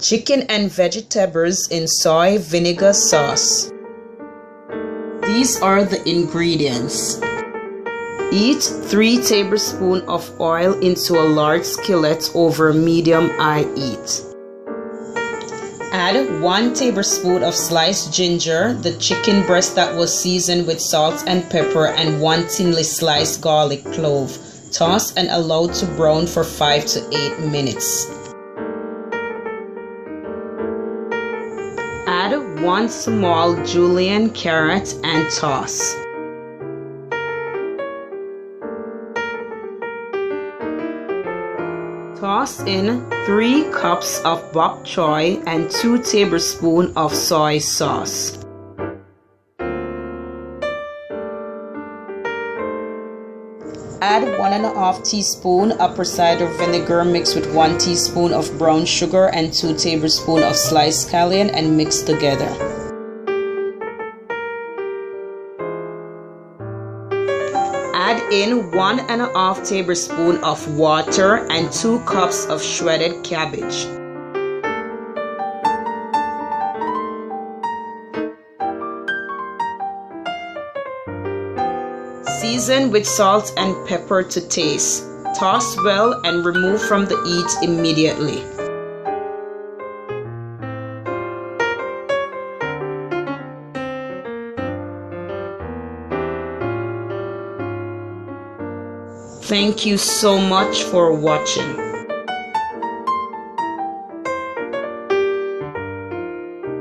Chicken and vegetables in soy vinegar sauce. These are the ingredients. Heat 3 tablespoons of oil into a large skillet over medium-high heat. Add 1 tablespoon of sliced ginger, the chicken breast that was seasoned with salt and pepper, and 1 thinly sliced garlic clove. Toss and allow to brown for 5 to 8 minutes. Add 1 small julienne carrot and toss. Toss in 3 cups of bok choy and 2 tablespoons of soy sauce. Add 1½ teaspoon apple cider vinegar mixed with 1 teaspoon of brown sugar and 2 tablespoons of sliced scallion and mix together. Add in 1½ tablespoon of water and 2 cups of shredded cabbage. Season with salt and pepper to taste. Toss well and remove from the heat immediately. Thank you so much for watching.